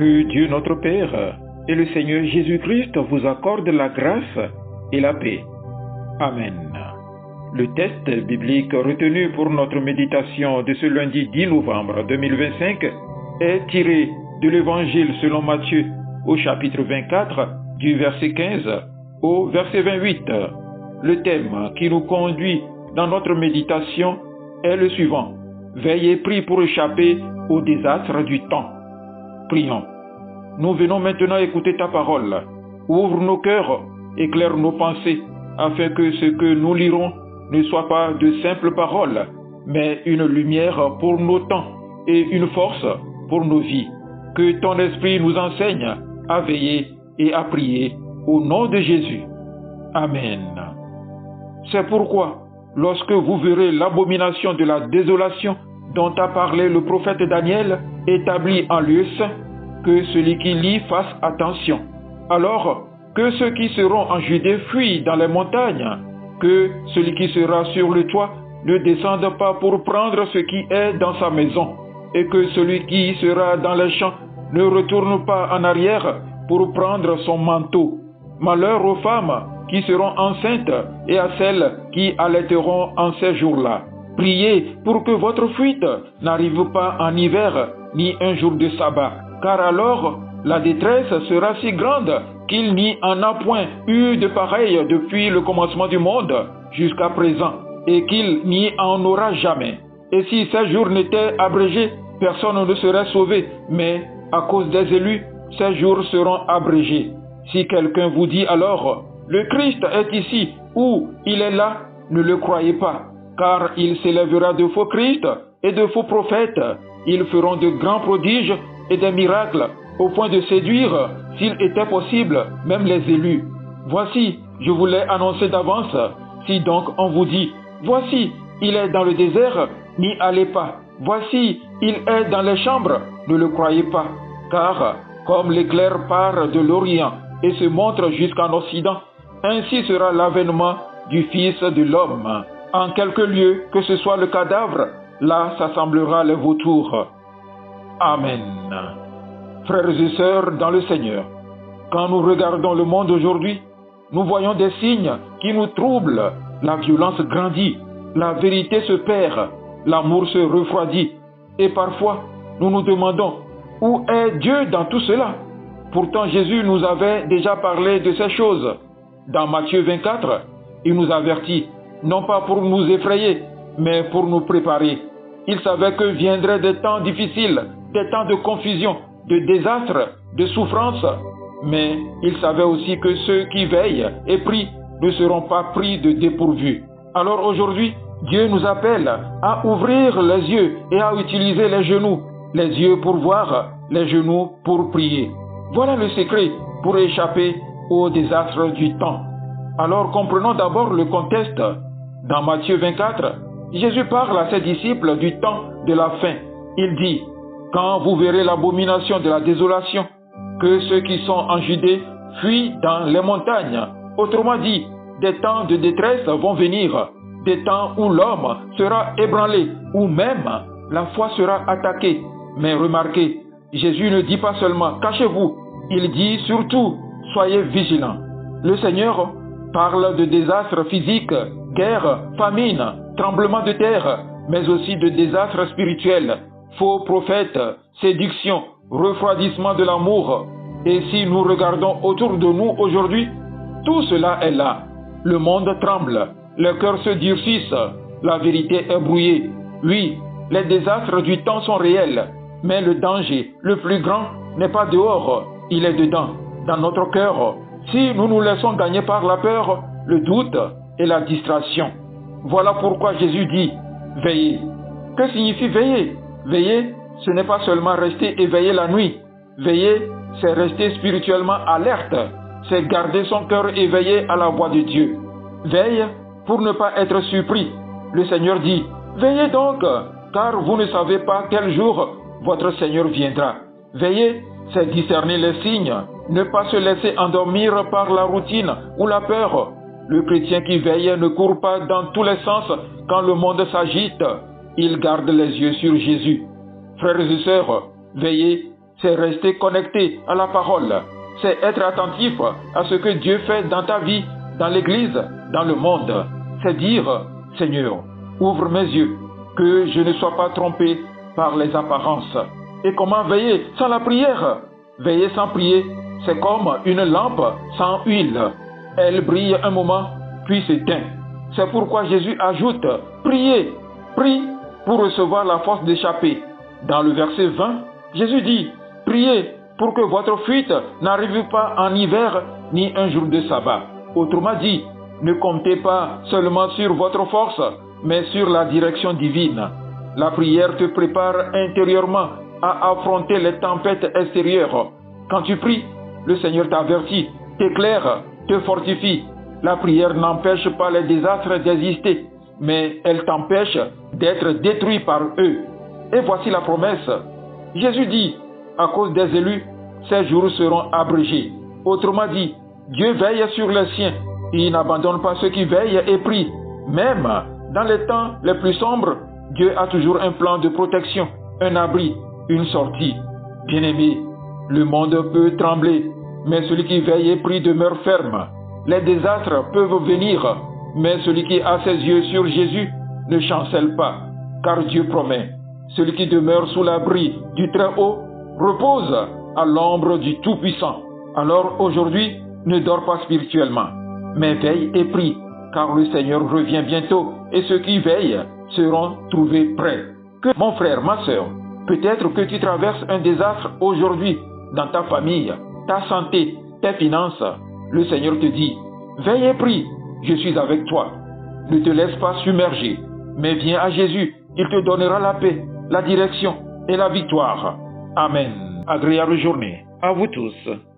Que Dieu notre Père et le Seigneur Jésus-Christ vous accordent la grâce et la paix. Amen. Le texte biblique retenu pour notre méditation de ce lundi 10 novembre 2025 est tiré de l'Évangile selon Matthieu au chapitre 24 du verset 15 au verset 28. Le thème qui nous conduit dans notre méditation est le suivant: Veillez et priez pour échapper au désastre du temps. Prions. Nous venons maintenant écouter ta parole. Ouvre nos cœurs, éclaire nos pensées, afin que ce que nous lirons ne soit pas de simples paroles, mais une lumière pour nos temps et une force pour nos vies. Que ton esprit nous enseigne à veiller et à prier au nom de Jésus. Amen. C'est pourquoi, lorsque vous verrez l'abomination de la désolation dont a parlé le prophète Daniel, établi en lieu saint, que celui qui lit fasse attention. Alors, que ceux qui seront en Judée fuient dans les montagnes, que celui qui sera sur le toit ne descende pas pour prendre ce qui est dans sa maison, et que celui qui sera dans les champs ne retourne pas en arrière pour prendre son manteau. Malheur aux femmes qui seront enceintes et à celles qui allaiteront en ces jours-là. Priez pour que votre fuite n'arrive pas en hiver ni un jour de sabbat, car alors la détresse sera si grande qu'il n'y en a point eu de pareil depuis le commencement du monde jusqu'à présent, et qu'il n'y en aura jamais. Et si ces jours n'étaient abrégés, personne ne serait sauvé, mais à cause des élus, ces jours seront abrégés. Si quelqu'un vous dit alors, le Christ est ici ou il est là, ne le croyez pas, car il s'élèvera de faux Christ et de faux prophètes. Ils feront de grands prodiges et des miracles, au point de séduire, s'il était possible, même les élus. Voici, je vous l'ai annoncé d'avance. Si donc on vous dit, voici, il est dans le désert, n'y allez pas. Voici, il est dans les chambres, ne le croyez pas. Car, comme l'éclair part de l'Orient et se montre jusqu'en Occident, ainsi sera l'avènement du Fils de l'homme. En quelque lieu que ce soit le cadavre, là s'assemblera les vautours. Amen. Frères et sœurs dans le Seigneur, quand nous regardons le monde aujourd'hui, nous voyons des signes qui nous troublent. La violence grandit, la vérité se perd, l'amour se refroidit. Et parfois, nous nous demandons, où est Dieu dans tout cela? Pourtant, Jésus nous avait déjà parlé de ces choses. Dans Matthieu 24, il nous avertit, non pas pour nous effrayer, mais pour nous préparer. Il savait que viendraient des temps difficiles, des temps de confusion, de désastre, de souffrance. Mais il savait aussi que ceux qui veillent et prient ne seront pas pris de dépourvu. Alors aujourd'hui, Dieu nous appelle à ouvrir les yeux et à utiliser les genoux. Les yeux pour voir, les genoux pour prier. Voilà le secret pour échapper au désastre du temps. Alors comprenons d'abord le contexte. Dans Matthieu 24, Jésus parle à ses disciples du temps de la fin. Il dit, quand vous verrez l'abomination de la désolation, que ceux qui sont en Judée fuient dans les montagnes. Autrement dit, des temps de détresse vont venir, des temps où l'homme sera ébranlé, où même la foi sera attaquée. Mais remarquez, Jésus ne dit pas seulement « cachez-vous », il dit surtout « soyez vigilants ». Le Seigneur parle de désastres physiques, guerre, famine, tremblements de terre, mais aussi de désastres spirituels, faux prophètes, séduction, refroidissement de l'amour. Et si nous regardons autour de nous aujourd'hui, tout cela est là. Le monde tremble, les cœurs se durcissent, la vérité est brouillée. Oui, les désastres du temps sont réels, mais le danger le plus grand n'est pas dehors, il est dedans, dans notre cœur. Si nous nous laissons gagner par la peur, le doute et la distraction. Voilà pourquoi Jésus dit « Veillez ». Que signifie veiller? Veiller, ce n'est pas seulement rester éveillé la nuit. Veiller, c'est rester spirituellement alerte. C'est garder son cœur éveillé à la voix de Dieu. Veille pour ne pas être surpris. Le Seigneur dit, veillez donc, car vous ne savez pas quel jour votre Seigneur viendra. Veillez, c'est discerner les signes, ne pas se laisser endormir par la routine ou la peur. Le chrétien qui veille ne court pas dans tous les sens quand le monde s'agite. Il garde les yeux sur Jésus. Frères et sœurs, veiller, c'est rester connecté à la parole, c'est être attentif à ce que Dieu fait dans ta vie, dans l'église, dans le monde. C'est dire, Seigneur, ouvre mes yeux, que je ne sois pas trompé par les apparences. Et comment veiller sans la prière? Veiller sans prier, c'est comme une lampe sans huile. Elle brille un moment, puis s'éteint. C'est pourquoi Jésus ajoute, priez, prie pour recevoir la force d'échapper. Dans le verset 20, Jésus dit, priez pour que votre fuite n'arrive pas en hiver ni un jour de sabbat. Autrement dit, ne comptez pas seulement sur votre force, mais sur la direction divine. La prière te prépare intérieurement à affronter les tempêtes extérieures. Quand tu pries, le Seigneur t'avertit, t'éclaire, te fortifie. La prière n'empêche pas les désastres d'exister, mais elle t'empêche d'être détruit par eux. Et voici la promesse. Jésus dit, à cause des élus, ces jours seront abrégés. Autrement dit, Dieu veille sur les siens. Il n'abandonne pas ceux qui veillent et prient. Même dans les temps les plus sombres, Dieu a toujours un plan de protection, un abri, une sortie. Bien-aimé, le monde peut trembler, mais celui qui veille et prie demeure ferme. Les désastres peuvent venir, mais celui qui a ses yeux sur Jésus ne chancelle pas, car Dieu promet. Celui qui demeure sous l'abri du Très-Haut repose à l'ombre du Tout-Puissant. Alors aujourd'hui, ne dors pas spirituellement, mais veille et prie, car le Seigneur revient bientôt et ceux qui veillent seront trouvés prêts. Mon frère, ma sœur, peut-être que tu traverses un désastre aujourd'hui dans ta famille, ta santé, tes finances. Le Seigneur te dit, veille et prie, je suis avec toi. Ne te laisse pas submerger, mais viens à Jésus, il te donnera la paix, la direction et la victoire. Amen. Agréable journée à vous tous.